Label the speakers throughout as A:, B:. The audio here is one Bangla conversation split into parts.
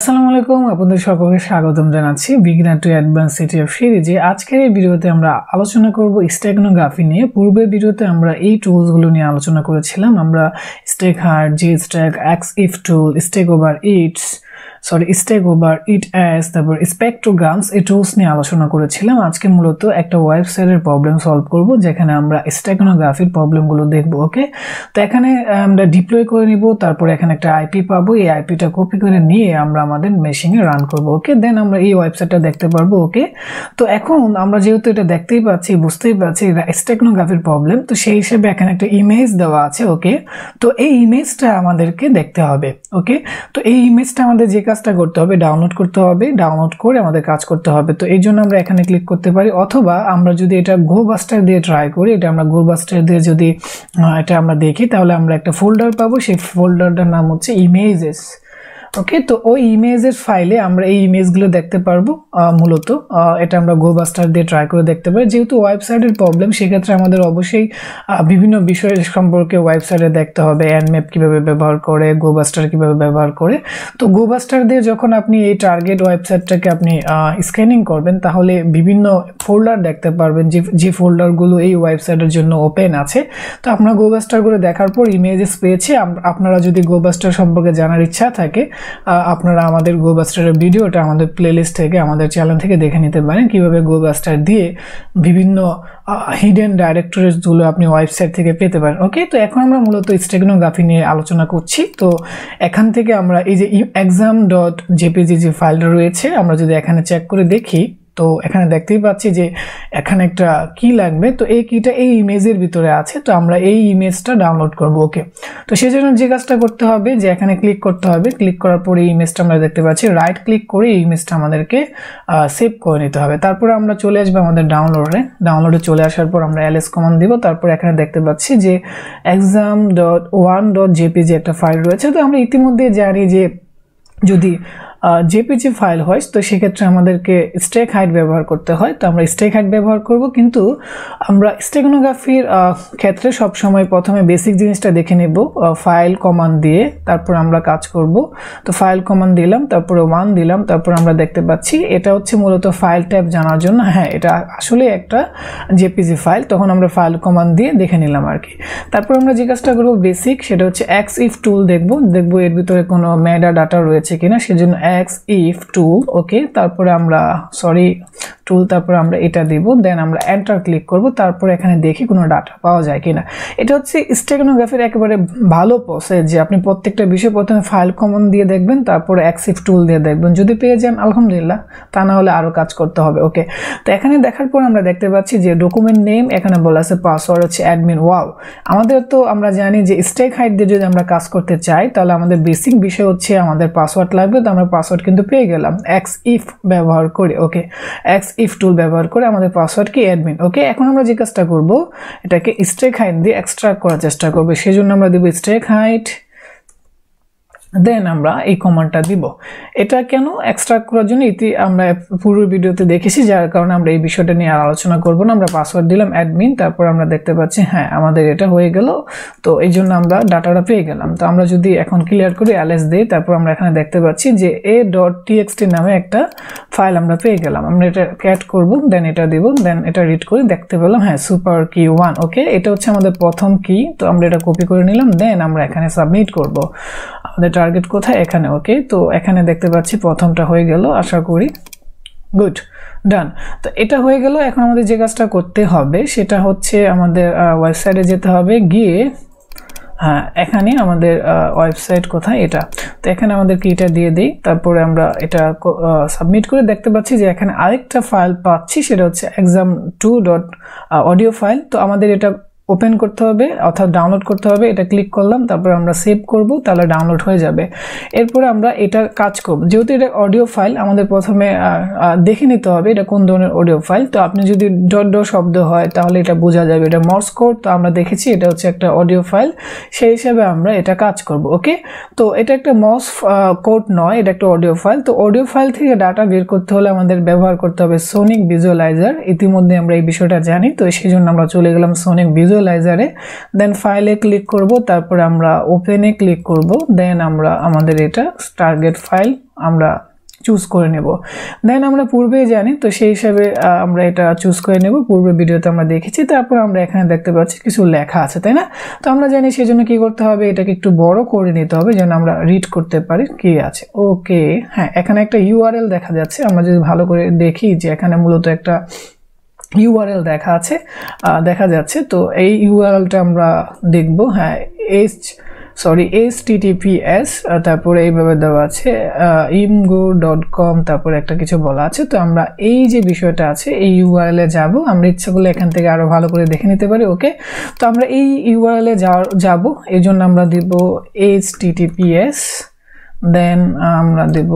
A: আসসালামু আলাইকুম, আপনাদের সকলকে স্বাগতম জানাচ্ছি বিগিনার টু অ্যাডভান্স CTF সিরিজে। আজকের এই ভিডিওতে আমরা আলোচনা করব স্টেগনোগ্রাফি নিয়ে। পূর্বের ভিডিওতে আমরা এই টুলসগুলো নিয়ে আলোচনা করেছিলাম। আমরা স্টেগহাইড, zsteg, exiftool, stegoveritas, তারপর স্পেকট্রোগ্রামস এই টুলস নিয়ে আলোচনা করেছিলাম। আজকে মূলত একটা ওয়েবসাইটের প্রবলেম সলভ করব, যেখানে আমরা স্টেগনোগ্রাফির প্রবলেমগুলো দেখব। ওকে, তো এখানে আমরা ডিপ্লয় করে নিব, তারপর এখানে একটা আইপি পাবো। এই আইপিটা কপি করে নিয়ে আমরা আমাদের মেশিনে রান করব। ওকে, দেন আমরা এই ওয়েবসাইটটা দেখতে পারবো। ওকে, তো এখন আমরা যেহেতু এটা দেখতেই পাচ্ছি, বুঝতেই পারছি এটা স্টেগনোগ্রাফির প্রবলেম, তো সেই হিসেবে এখানে একটা ইমেজ দেওয়া আছে। ওকে, তো এই ইমেজটা আমাদেরকে দেখতে হবে। ওকে, তো এই ইমেজটা আমাদের যে কাজটা করতে হবে, ডাউনলোড করতে হবে, ডাউনলোড করে আমাদের কাজ করতে হবে। তো এই জন্য আমরা এখানে ক্লিক করতে পারি, অথবা আমরা যদি এটা গোবাস্টার দিয়ে ট্রাই করি, এটা আমরা গোবাস্টার দিয়ে যদি এটা আমরা দেখি, তাহলে আমরা একটা ফোল্ডার পাবো। সেই ফোল্ডারটার নাম হচ্ছে ইমেজেস। ওকে, তো ওই ইমেজের ফাইলে আমরা এই ইমেজগুলো দেখতে পারবো। মূলত এটা আমরা গোবাস্টার দিয়ে ট্রাই করে দেখতে পারি। যেহেতু ওয়েবসাইটের প্রবলেম, সেক্ষেত্রে আমাদের অবশ্যই বিভিন্ন বিষয় সম্পর্কে ওয়েবসাইটে দেখতে হবে। অ্যানম্যাপ কীভাবে ব্যবহার করে, গোবাস্টার কীভাবে ব্যবহার করে। তো গোবাস্টার দিয়ে যখন আপনি এই টার্গেট ওয়েবসাইটটাকে আপনি স্ক্যানিং করবেন, তাহলে বিভিন্ন ফোল্ডার দেখতে পারবেন, যে ফোল্ডারগুলো এই ওয়েবসাইটের জন্য ওপেন আছে। তো আপনারা গোবাস্টারগুলো দেখার পর ইমেজেস পেয়েছি। আপনারা যদি গোবাস্টার সম্পর্কে জানার ইচ্ছা থাকে, আপনারা আমাদের গোবাস্টারের ভিডিওটা আমাদের প্লেলিস্ট থেকে, আমাদের চ্যানেল থেকে দেখে নিতে পারেন, কিভাবে গোবাস্টার দিয়ে বিভিন্ন হিডেন ডাইরেক্টরিজগুলো আপনি ওয়েবসাইট থেকে পেতে পারেন। ওকে, তো এখন আমরা মূলত স্টেগনোগ্রাফি নিয়ে আলোচনা করছি। তো এখান থেকে আমরা এই যে exam.jpg যে ফাইলটা রয়েছে, আমরা যদি এখানে চেক করে দেখি, তো এখানে দেখতেই পাচ্ছি যে এখানে একটা কি লাগবে। তো এই কিটা এই ইমেজের ভিতরে আছে। তো আমরা এই ইমেজটা ডাউনলোড করব। ওকে, তো সেই জন্য যে কাজটা করতে হবে, যে এখানে ক্লিক করতে হবে। ক্লিক করার পরে এই ইমেজটা আমরা দেখতে পাচ্ছি, রাইট ক্লিক করে এই ইমেজটা আমাদেরকে সেভ করে নিতে হবে। তারপরে আমরা চলে আসবো আমাদের ডাউনলোডে চলে আসার পর আমরা ls কমান্ড দিব। তারপর এখানে দেখতে পাচ্ছি যে exam.1.jpg একটা ফাইল রয়েছে। তো আমরা ইতিমধ্যে জানি যে যদি জেপিজি ফাইল হয়, তো সেক্ষেত্রে আমাদেরকে স্টেগহাইড ব্যবহার করতে হয়। তো আমরা স্টেগহাইড ব্যবহার করব, কিন্তু আমরা স্টেগনোগ্রাফির ক্ষেত্রে সবসময় প্রথমে বেসিক জিনিসটা দেখে নেব ফাইল কমান্ড দিয়ে, তারপর আমরা কাজ করব। তো ফাইল কমান্ড দিলাম, তারপরে 1 দিলাম, তারপর আমরা দেখতে পাচ্ছি এটা হচ্ছে মূলত ফাইল ট্যাব জানার জন্য। হ্যাঁ, এটা আসলে একটা জেপিজি ফাইল। তখন আমরা ফাইল কমান্ড দিয়ে দেখে নিলাম আর কি। তারপর আমরা যে কাজটা করবো বেসিক, সেটা হচ্ছে exiftool দেখবো এর ভিতরে কোনো মেটা ডাটা রয়েছে কিনা, সেজন্য exiftool। ওকে, তারপরে আমরা টুল, তারপরে আমরা এটা দিব, দেন আমরা এন্টার ক্লিক করব। তারপরে এখানে দেখি কোনো ডাটা পাওয়া যায় কিনা। এটা হচ্ছে স্টেগনোগ্রাফির একেবারে ভালো প্রসেস, যে আপনি প্রত্যেকটা বিষয় প্রথমে ফাইল কমান্ড দিয়ে দেখবেন, তারপরে exiftool দিয়ে দেখবেন। যদি পেয়ে যান আলহামদুলিল্লাহ, তা না হলে আরো কাজ করতে হবে। ওকে, তো এখানে দেখার পর আমরা দেখতে পাচ্ছি যে ডকুমেন্ট নেম, এখানে বলা আছে পাসওয়ার্ড হচ্ছে অ্যাডমিন। ওয়াও, আমাদের তো আমরা জানি যে স্টেগহাইড দিয়ে যদি আমরা কাজ করতে চাই, তাহলে আমাদের বেসিক বিষয় হচ্ছে আমাদের পাসওয়ার্ড লাগবে। তো আমরা পাসওয়ার্ড কিন্তু পেয়ে গেলাম exif ব্যবহার করে। ওকে, exiftool ব্যবহার করে আমাদের পাসওয়ার্ড কি অ্যাডমিন। ওকে, এখন আমরা যে কাজটা করব, এটাকে স্টেগহাইড দিয়ে এক্সট্রাক্ট করার চেষ্টা করব। সেজন্য আমরা দেব স্টেগহাইড, দেন আমরা এই কমান্ডটা দিব। এটা কেন এক্সট্রাক্ট করার জন্য আমরা পূর্বের ভিডিওতে দেখেছি, যার কারণে আমরা এই বিষয়টা নিয়ে আর আলোচনা করব না। আমরা পাসওয়ার্ড দিলাম অ্যাডমিন, তারপর আমরা দেখতে পাচ্ছি হ্যাঁ আমাদের এটা হয়ে গেল। তো এই জন্য আমরা ডাটাটা পেয়ে গেলাম। তো আমরা যদি এখন ক্লিয়ার করি, ls দিই, তারপর আমরা এখানে দেখতে পাচ্ছি যে a.txt নামে একটা ফাইল আমরা পেয়ে গেলাম। আমরা এটা অ্যাড করব, দেন এটা দিব, দেন এটা রিড করে দেখতে পেলাম হ্যাঁ সুপার কি 1। ওকে, এটা হচ্ছে আমাদের প্রথম কি। তো আমরা এটা কপি করে নিলাম, দেন আমরা এখানে সাবমিট করব। আমাদের টার্গেট কোথায়, এখানে। ওকে, তো এখানে দেখতে পাচ্ছি প্রথমটা হয়ে গেল, আশা করি গুড, ডান। তো এটা হয়ে গেল। এখন আমাদের যে কাজটা করতে হবে, সেটা হচ্ছে আমাদের ওয়েবসাইটে যেতে হবে, গিয়ে হ্যাঁ এখানে আমাদের ওয়েবসাইট কোথায়, এটা। তো এখানে আমাদের কিটা দিয়ে দিই, তারপরে আমরা এটা সাবমিট করে দেখতে পাচ্ছি যে এখানে আরেকটা ফাইল পাচ্ছি, সেটা হচ্ছে exam2.audio ফাইল। তো আমাদের এটা ওপেন করতে হবে, অর্থাৎ ডাউনলোড করতে হবে। এটা ক্লিক করলাম, তারপর আমরা সেভ করব, তাহলে ডাউনলোড হয়ে যাবে। এরপরে আমরা এটা কাজ করব। যেহেতু এটা অডিও ফাইল, আমাদের প্রথমে দেখে নিতে হবে এটা কোন ধরনের অডিও ফাইল। তো আপনি যদি ডট শব্দ হয়, তাহলে এটা বোঝা যাবে এটা মর্স কোড। তো আমরা দেখেছি এটা হচ্ছে একটা অডিও ফাইল, সেই হিসাবে আমরা এটা কাজ করব। ওকে, তো এটা একটা মর্স কোড নয়, এটা একটা অডিও ফাইল। তো অডিও ফাইল থেকে ডাটা বের করতে হলে আমাদের ব্যবহার করতে হবে সোনিক ভিজুয়ালাইজার। ইতিমধ্যে আমরা এই বিষয়টা জানি, তো সেই জন্য আমরা চলে গেলাম সোনিক ভিজুয়ালাইজার ভিজুয়ালাইজারে, দেন ফাইলে ক্লিক করব, তারপরে আমরা ওপেনে ক্লিক করব, দেন আমরা আমাদের এটা টার্গেট ফাইল আমরা চুজ করে নেব। দেন আমরা পূর্বেই জানি, তো সেই হিসাবে আমরা এটা চুজ করে নেব, পূর্বের ভিডিওতে আমরা দেখেছি। তারপর আমরা এখানে দেখতে পাচ্ছি কিছু লেখা আছে, তাই না? তো আমরা জানি সেজন্য কি করতে হবে, এটাকে একটু বড় করে নিতে হবে যেন আমরা রিড করতে পারি কি আছে। ওকে, হ্যাঁ, এখানে একটা ইউআরএল দেখা যাচ্ছে। আমরা যদি ভালো করে দেখি যে এখানে মূলত একটা ইউআরএল দেখা যাচ্ছে। তো এই ইউআরএলটা আমরা দেখব। হ্যাঁ, https, তারপরে এইভাবে দেওয়া আছে imgo.com, তারপরে একটা কিছু বলা আছে। তো আমরা এই যে বিষয়টা আছে এই ইউআরএল এ যাব, আমরা ইচ্ছা করলে এখান থেকে আরো ভালো করে দেখে নিতে পারি। ওকে, তো আমরা এই ইউআরএল এ যাব, এই জন্য আমরা দিব https, দেন আমরা দেব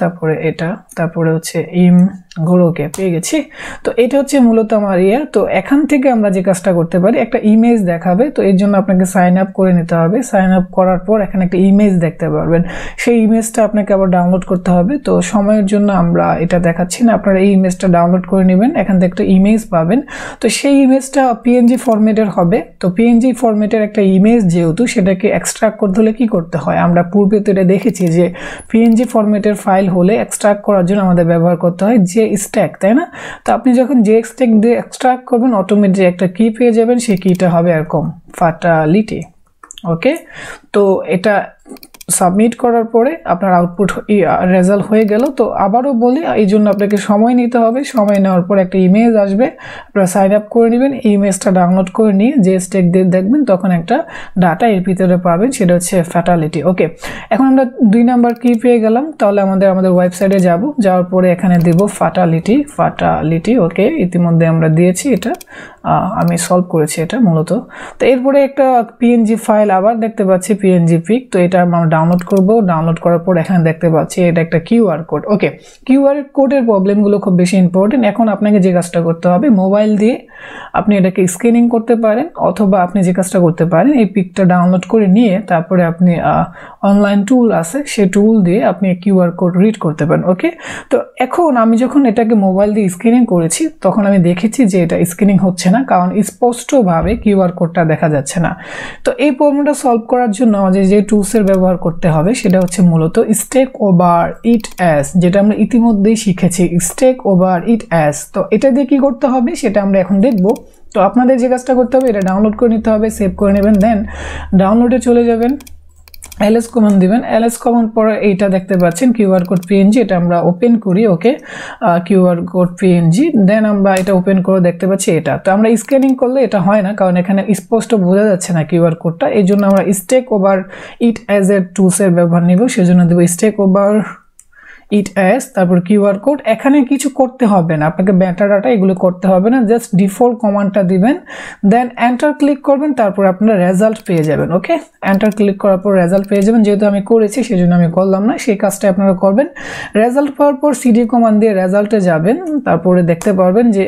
A: তারপরে এটা, তারপরে হচ্ছে ইমগোকে পেয়ে গেছি। তো এটা হচ্ছে মূলত আমার তো এখান থেকে আমরা যে কাজটা করতে পারি, একটা ইমেজ দেখাবে। তো এর জন্য আপনাকে সাইন আপ করে নিতে হবে। সাইন আপ করার পর এখানে একটা ইমেজ দেখতে পারবেন, সেই ইমেজটা আপনাকে আবার ডাউনলোড করতে হবে। তো সময়ের জন্য আমরা এটা দেখাচ্ছি না, আপনারা এই ইমেজটা ডাউনলোড করে নেবেন, এখান থেকে একটা ইমেজ পাবেন। তো সেই ইমেজটা পিএনজি ফরম্যাটের হবে। তো পিএনজি ফরম্যাটের একটা ইমেজ যেহেতু, সেটাকে এক্সট্রাক্ট করতে হলে কি করতে হয়, আমরা পূর্বে তো এটা দেখেছি যে পিএনজি ফরম্যাটের ফাইল হলে এক্সট্রাক্ট করার জন্য আমাদের ব্যবহার করতে হয় zsteg, তাই না? তো আপনি যখন zsteg দিয়ে এক্সট্রাক্ট করবেন, অটোমেটিক একটা কি পেয়ে যাবেন, সেই কিটা হবে এরকম ফাটালিটি। ওকে, তো এটা সাবমিট করার পরে আপনার আউটপুট রেজাল্ট হয়ে গেল। তো আবারও বলি, এই জন্য আপনাকে সময় নিতে হবে। সময় নেওয়ার পর একটা ইমেজ আসবে, আপনারা সাইন আপ করে নেবেন, এই ইমেজটা ডাউনলোড করে নিয়ে zsteg দিয়ে দেখবেন, তখন একটা ডাটা এর ভিতরে পাবেন, সেটা হচ্ছে ফ্যাটালিটি। ওকে, এখন আমরা 2 নাম্বার কি পেয়ে গেলাম। তাহলে আমাদের ওয়েবসাইটে যাওয়ার পরে এখানে দেব ফ্যাটালিটি। ওকে, ইতিমধ্যে আমরা দিয়েছি, এটা আমি সলভ করেছি এটা মূলত। তো এরপরে একটা পিএনজি ফাইল আবার দেখতে পাচ্ছি, পিএনজি পিক। তো এটা আমরা ডাউনলোড করব, ডাউনলোড করার পর এখানে দেখতে পাচ্ছি এটা একটা কিউআর কোড। ওকে, কিউআর কোডের প্রবলেমগুলো খুব বেশি ইম্পর্টেন্ট। এখন আপনাকে যে কাজটা করতে হবে, মোবাইল দিয়ে আপনি এটাকে স্ক্যানিং করতে পারেন, অথবা আপনি যে কাজটা করতে পারেন, এই পিকটা ডাউনলোড করে নিয়ে তারপরে আপনি অনলাইন টুল আছে, সেই টুল দিয়ে আপনি কিউআর কোড রিড করতে পারেন। ওকে, তো এখন আমি যখন এটাকে মোবাইল দিয়ে স্ক্যানিং করেছি, তখন আমি দেখেছি যে এটা স্ক্যানিং হচ্ছে না, কারণ স্পষ্টভাবে কিউআর কোডটা দেখা যাচ্ছে না। তো এই প্রবলেমটা সলভ করার জন্য আমাদের যে টুলসের ব্যবহার করতে হবে, সেটা হচ্ছে মূলত stegoveritas, যেটা আমরা ইতিমধ্যেই শিখেছি, stegoveritas। তো এটা দিয়ে কি করতে হবে সেটা আমরা এখন দেখব। তো আপনাদের যে কাজটা করতে হবে, এটা ডাউনলোড করে নিতে হবে, সেভ করে নেবেন, দেন ডাউনলোডে চলে যাবেন, ls কমান্ড দিবেন। ls কমান্ড পরে এইটা দেখতে পাচ্ছেন কিউআর কোড পিএনজি, এটা আমরা ওপেন করি। ওকে, কিউআর কোড পিএনজি, দেন আমরা এটা ওপেন করে দেখতে পাচ্ছি এটা। তো আমরা স্ক্যানিং করলে এটা হয় না, কারণ এখানে স্পষ্ট বোঝা যাচ্ছে না কিউআর কোডটা। এই জন্য আমরা stegoveritas এর টুলসের ব্যবহার নিব, সেজন্য দেব stegoveritas, তারপর কিউআর কোড। এখানে কিছু করতে হবে না, আপনাকে মেটা ডাটা এগুলো করতে হবে না, জাস্ট ডিফল্ট কমান্ডটা দিবেন, দেন এন্টার ক্লিক করবেন, তারপর আপনারা রেজাল্ট পেয়ে যাবেন। ওকে, এন্টার ক্লিক করার পর রেজাল্ট পেয়ে যাবেন। যেহেতু আমি করেছি সেজন্য আমি করলাম না, সেই কাজটা আপনারা করবেন। রেজাল্ট পাওয়ার পর সিডি কমান্ড দিয়ে রেজাল্টে যাবেন, তারপরে দেখতে পারবেন যে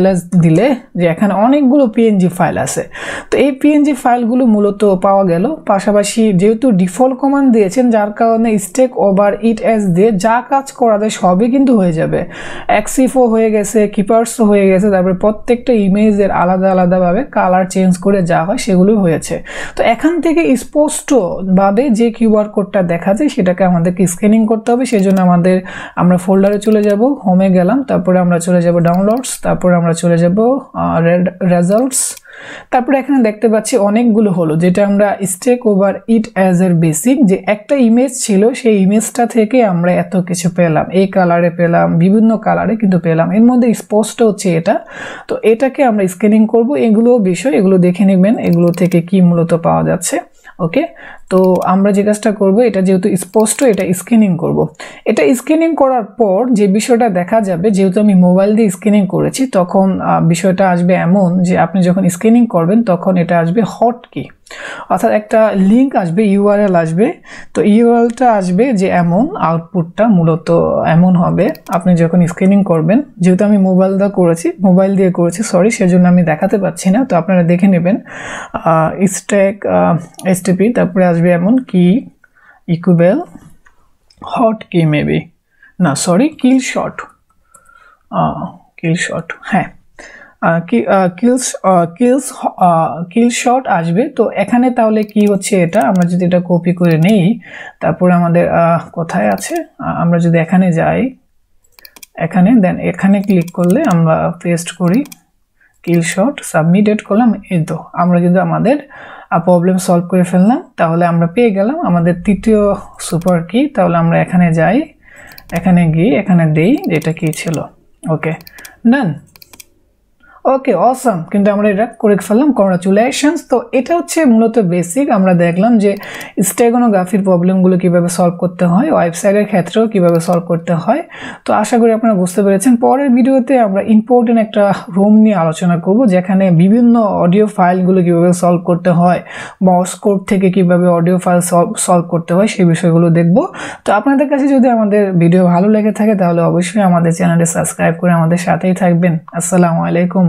A: ls দিলে যে এখানে অনেকগুলো পিএনজি ফাইল আছে। তো এই পিএনজি ফাইলগুলো মূলত পাওয়া গেল। পাশাপাশি যেহেতু ডিফল্ট কমান্ড দিয়েছেন, যার কারণে stegoveritas দিয়ে যা কাজ করা যায় সবই কিন্তু হয়ে যাবে। exiftool হয়ে গেছে, কিপার্সও হয়ে গেছে, তারপরে প্রত্যেকটা ইমেজের আলাদাভাবে কালার চেঞ্জ করে যা হয় সেগুলো হয়েছে। তো এখান থেকে স্পষ্টভাবে যে কিউআর কোডটা দেখা যায় সেটাকে আমাদেরকে স্ক্যানিং করতে হবে। সেজন্য আমরা ফোল্ডারে চলে যাব, হোমে গেলাম, তারপরে আমরা চলে যাব ডাউনলোডস, তারপরে আমরা চলে যাব রেজাল্টস। তারপরে এখানে দেখতে পাচ্ছি অনেকগুলো হলো, যেটা আমরা stegoveritas এর বেসিক যে একটা ইমেজ ছিল, সেই ইমেজটা থেকে আমরা এত কিছু পেলাম, এই কালারে পেলাম, বিভিন্ন কালারে কিন্তু পেলাম, এর মধ্যে স্পষ্ট হচ্ছে এটা। তো এটাকে আমরা স্ক্যানিং করব, এগুলো বিষয়, এগুলো দেখে নেবেন এগুলো থেকে কি মূলত পাওয়া যাচ্ছে। ওকে, তো আমরা যে কাজটা করব, এটা যেহেতু স্পষ্ট, এটা স্ক্যানিং করব। এটা স্ক্যানিং করার পর যে বিষয়টা দেখা যাবে, যেহেতু আমি মোবাইল দিয়ে স্ক্যানিং করেছি, তখন বিষয়টা আসবে এমন যে আপনি যখন স্ক্যানিং করবেন তখন এটা আসবে হট কি, অর্থাৎ একটা লিঙ্ক আসবে, ইউআরএল আসবে। তো ইউআরএলটা আসবে যে এমন, আউটপুটটা মূলত এমন হবে আপনি যখন স্ক্যানিং করবেন। যেহেতু আমি মোবাইল দিয়ে করেছি সরি, সেজন্য আমি দেখাতে পাচ্ছি না, তো আপনারা দেখে নেবেন। step তারপরে আসবে এমন কি ইকুইভ্যাল হট কি, মেবি না সরি, কিল শট, হ্যাঁ কিল শট আসবে। তো এখানে তাহলে কি হচ্ছে, এটা আমরা যদি এটা কপি করে নেই, তারপরে আমাদের কোথায় আছে, আমরা যদি এখানে যাই, এখানে দেন এখানে ক্লিক করলে আমরা পেস্ট করি কিল শট, সাবমিটেড করলাম, এই তো আমরা কিন্তু আমাদের প্রবলেম সলভ করে ফেললাম। তাহলে আমরা পেয়ে গেলাম আমাদের তৃতীয় সুপার কি। তাহলে আমরা এখানে যাই, এখানে গিয়ে এখানে দেই যেটা কি ছিল। ওকে, ডান। ওকে, অসম, কিন্তু আমরা এটা করে ফেললাম, কংগ্রাচুলেশনস। তো এটা হচ্ছে মূলত বেসিক। আমরা দেখলাম যে স্টেগনোগ্রাফির প্রবলেমগুলো কিভাবে সলভ করতে হয়, ওয়েবসাইটের ক্ষেত্রেও কিভাবে সলভ করতে হয়। তো আশা করি আপনারা বুঝতে পেরেছেন। পরের ভিডিওতে আমরা ইম্পর্টেন্ট একটা রুম নিয়ে আলোচনা করব, যেখানে বিভিন্ন অডিও ফাইলগুলো কিভাবে সলভ করতে হয়, মর্স কোড থেকে কিভাবে অডিও ফাইল সলভ করতে হয়, সেই বিষয়গুলো দেখব। তো আপনাদের কাছে যদি আমাদের ভিডিও ভালো লেগে থাকে তাহলে অবশ্যই আমাদের চ্যানেলটি সাবস্ক্রাইব করে আমাদের সাথেই থাকবেন। আসসালামু আলাইকুম।